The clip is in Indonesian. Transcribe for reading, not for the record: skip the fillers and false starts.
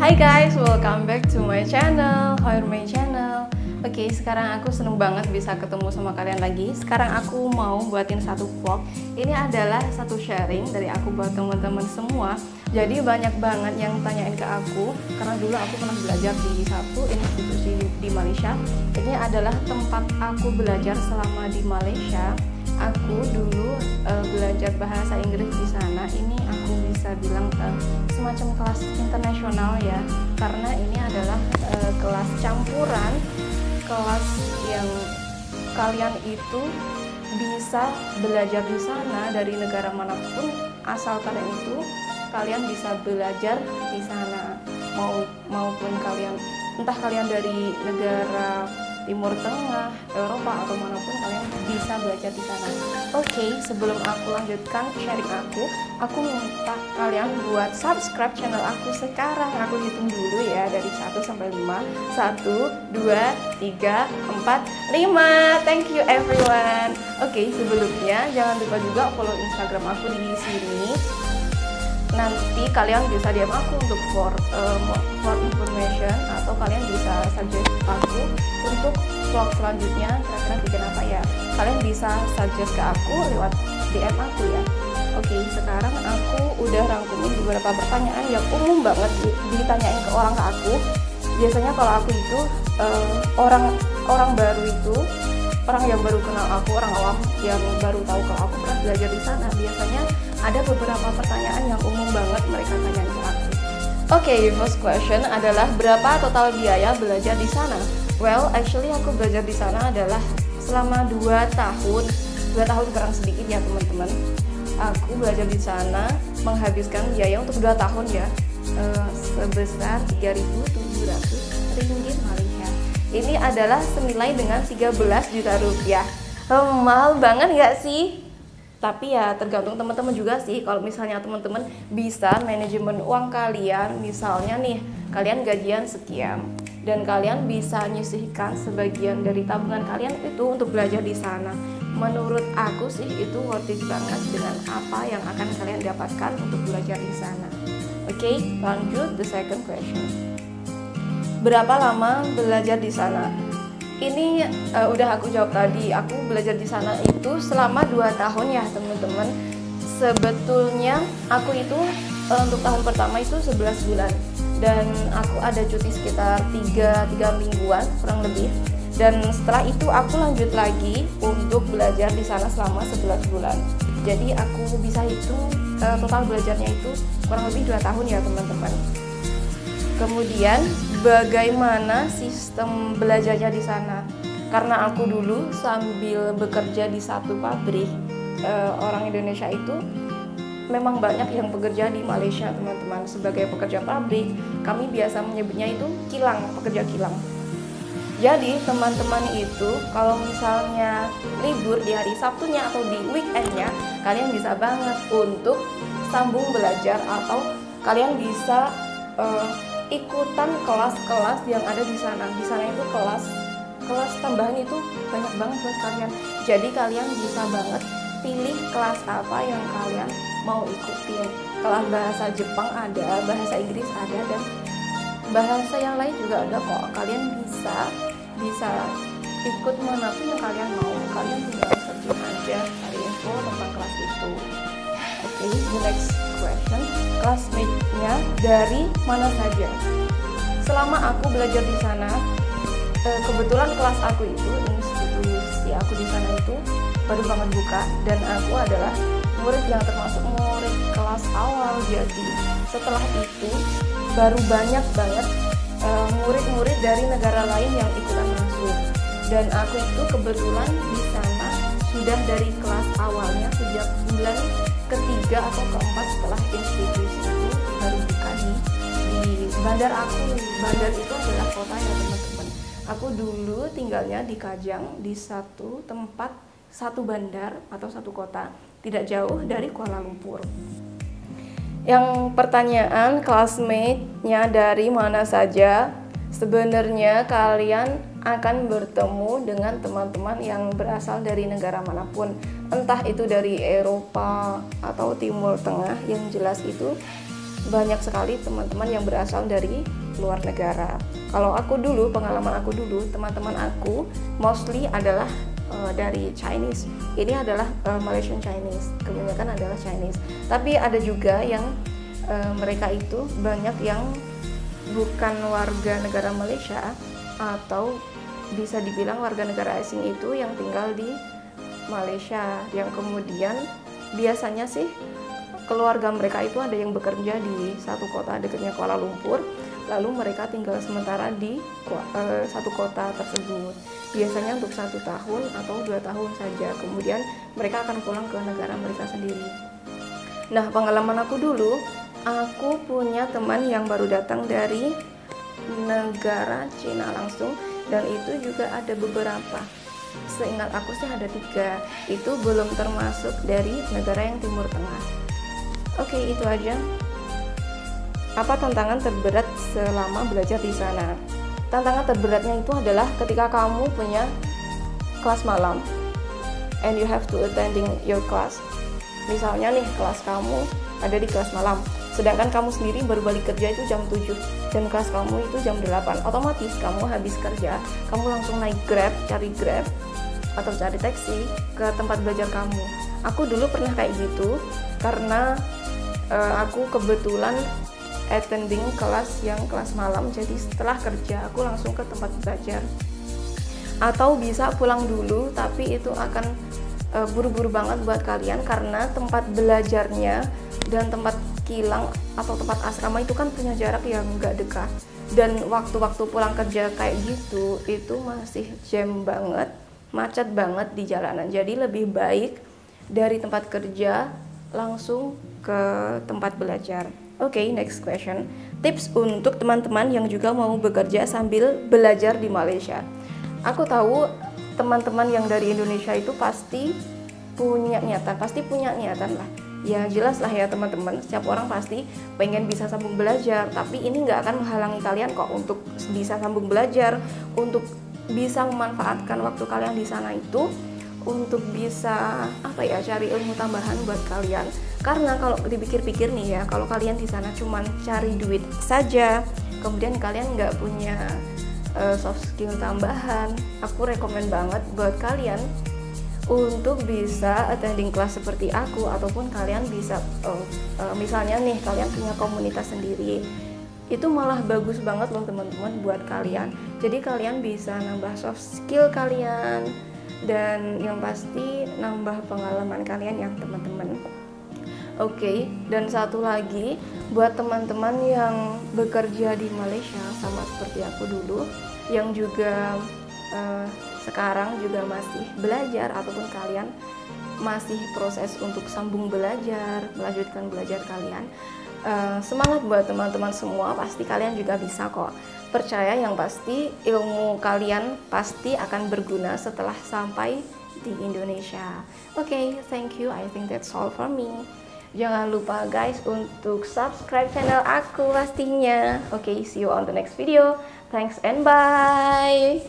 Hai guys, welcome back to my channel, Hoyer My Channel. Oke, sekarang aku seneng banget bisa ketemu sama kalian lagi. Sekarang aku mau buatin satu vlog. Ini adalah satu sharing dari aku buat teman-teman semua. Jadi banyak banget yang tanyain ke aku, karena dulu aku pernah belajar di satu institusi di Malaysia. Ini adalah tempat aku belajar selama di Malaysia. Aku dulu belajar bahasa Inggris di sana. Ini aku bisa bilang semacam kelas internasional ya, karena ini adalah kelas campuran, kelas yang kalian itu bisa belajar di sana dari negara manapun asal kalian itu, kalian bisa belajar di sana. Maupun kalian, entah kalian dari negara Timur Tengah, Eropa, atau manapun, kalian bisa belajar di sana. Oke, sebelum aku lanjutkan sharing aku minta kalian buat subscribe channel aku sekarang. Aku hitung dulu ya dari 1 sampai 5. 1, 2, 3, 4, 5. Thank you everyone. Oke, sebelumnya jangan lupa juga follow Instagram aku di sini. Nanti kalian bisa DM aku untuk for information, atau kalian bisa suggest aku untuk vlog selanjutnya kira-kira bikin apa ya. Kalian bisa suggest ke aku lewat DM aku ya. Oke, sekarang aku udah rangkumin beberapa pertanyaan yang umum banget ditanyain ke orang ke aku. Biasanya kalau aku itu orang baru itu, orang yang baru kenal aku, orang awam yang baru tahu kalau aku pernah belajar di sana, biasanya ada beberapa pertanyaan yang umum banget mereka tanyain ke aku. Oke, first question adalah berapa total biaya belajar di sana? Well, actually aku belajar di sana adalah selama 2 tahun. 2 tahun kurang sedikit ya teman-teman. Aku belajar di sana menghabiskan biaya untuk 2 tahun ya, sebesar 3.700 ringgit Malaysia. Ini adalah senilai dengan 13 juta rupiah. Mahal banget nggak sih? Tapi ya tergantung teman-teman juga sih. Kalau misalnya teman-teman bisa manajemen uang kalian, misalnya nih kalian gajian sekian dan kalian bisa nyisihkan sebagian dari tabungan kalian itu untuk belajar di sana, menurut aku sih itu worth it banget dengan apa yang akan kalian dapatkan untuk belajar di sana. Oke, lanjut the second question. Berapa lama belajar di sana? Ini udah aku jawab tadi. Aku belajar di sana itu selama 2 tahun ya teman-teman. Sebetulnya aku itu untuk tahun pertama itu 11 bulan, dan aku ada cuti sekitar 3 mingguan kurang lebih. Dan setelah itu aku lanjut lagi untuk belajar di sana selama 11 bulan. Jadi aku bisa hitung total belajarnya itu kurang lebih 2 tahun ya teman-teman. Kemudian bagaimana sistem belajarnya di sana? Karena aku dulu sambil bekerja di satu pabrik, orang Indonesia itu memang banyak yang bekerja di Malaysia teman-teman. Sebagai pekerja pabrik, kami biasa menyebutnya itu kilang, pekerja kilang. Jadi teman-teman itu kalau misalnya libur di hari Sabtunya atau di weekendnya, kalian bisa banget untuk sambung belajar, atau kalian bisa ikutan kelas-kelas yang ada di sana. Di sana itu kelas tambahan itu banyak banget buat kalian. Jadi kalian bisa banget pilih kelas apa yang kalian mau ikutin. Kelas bahasa Jepang ada, bahasa Inggris ada, dan bahasa yang lain juga ada kok. Kalian bisa ikut manapun yang kalian mau. Kalian tinggal searching aja cari info tentang kelas itu. Oke, the next question. Classmate-nya dari mana saja? Selama aku belajar di sana, kebetulan kelas aku itu, institusi aku di sana itu baru banget buka, dan aku adalah murid yang termasuk murid kelas awal. Jadi setelah itu baru banyak banget murid-murid dari negara lain yang ikutan masuk, dan aku itu kebetulan di sana sudah dari kelas awalnya sejak bulan ketiga atau keempat setelah institusi itu baru buka di bandar aku. Bandar itu adalah kota ya teman-teman. Aku dulu tinggalnya di Kajang, di satu tempat, satu bandar atau satu kota tidak jauh dari Kuala Lumpur. Yang pertanyaan classmate-nya dari mana saja, sebenarnya kalian akan bertemu dengan teman-teman yang berasal dari negara manapun, entah itu dari Eropa atau Timur Tengah. Yang jelas itu banyak sekali teman-teman yang berasal dari luar negara. Kalau aku dulu, pengalaman aku dulu, teman-teman aku mostly adalah dari Chinese. Ini adalah Malaysian Chinese, kebanyakan adalah Chinese. Tapi ada juga yang mereka itu banyak yang bukan warga negara Malaysia, atau bisa dibilang warga negara asing itu yang tinggal di Malaysia, yang kemudian biasanya sih keluarga mereka itu ada yang bekerja di satu kota dekatnya Kuala Lumpur, lalu mereka tinggal sementara di satu kota tersebut, biasanya untuk 1 tahun atau 2 tahun saja, kemudian mereka akan pulang ke negara mereka sendiri. Nah, pengalaman aku dulu, aku punya teman yang baru datang dari negara Cina langsung, dan itu juga ada beberapa, seingat aku sih ada 3, itu belum termasuk dari negara yang Timur Tengah. Oke, itu aja. Apa tantangan terberat selama belajar di sana? Tantangan terberatnya itu adalah ketika kamu punya kelas malam and you have to attending your class. Misalnya nih, kelas kamu ada di kelas malam, sedangkan kamu sendiri baru balik kerja itu jam 7 dan kelas kamu itu jam 8. Otomatis kamu habis kerja, kamu langsung naik Grab, cari Grab atau cari taksi ke tempat belajar kamu. Aku dulu pernah kayak gitu karena aku kebetulan attending kelas yang kelas malam, jadi setelah kerja aku langsung ke tempat belajar. Atau bisa pulang dulu, tapi itu akan buru-buru banget buat kalian karena tempat belajarnya dan tempat kilang atau tempat asrama itu kan punya jarak yang nggak dekat, dan waktu-waktu pulang kerja kayak gitu itu masih jam banget, macet banget di jalanan. Jadi lebih baik dari tempat kerja langsung ke tempat belajar. Oke, next question. Tips untuk teman-teman yang juga mau bekerja sambil belajar di Malaysia. Aku tahu teman-teman yang dari Indonesia itu pasti punya niatan lah. Ya jelas lah ya teman-teman, setiap orang pasti pengen bisa sambung belajar, tapi ini nggak akan menghalangi kalian kok untuk bisa sambung belajar, untuk bisa memanfaatkan waktu kalian di sana itu untuk bisa cari ilmu tambahan buat kalian. Karena kalau dipikir-pikir nih ya, kalau kalian di sana cuman cari duit saja, kemudian kalian nggak punya soft skill tambahan, aku rekomen banget buat kalian untuk bisa attending kelas seperti aku, ataupun kalian bisa misalnya nih kalian punya komunitas sendiri, itu malah bagus banget loh teman-teman buat kalian. Jadi kalian bisa nambah soft skill kalian, dan yang pasti nambah pengalaman kalian ya teman-teman. Oke, dan satu lagi buat teman-teman yang bekerja di Malaysia sama seperti aku dulu, yang juga sekarang juga masih belajar, ataupun kalian masih proses untuk sambung belajar, melanjutkan belajar kalian, semangat buat teman-teman semua, pasti kalian juga bisa kok. Percaya, yang pasti ilmu kalian pasti akan berguna setelah sampai di Indonesia. Oke, thank you. I think that's all for me. Jangan lupa guys untuk subscribe channel aku pastinya. Oke, see you on the next video. Thanks and bye.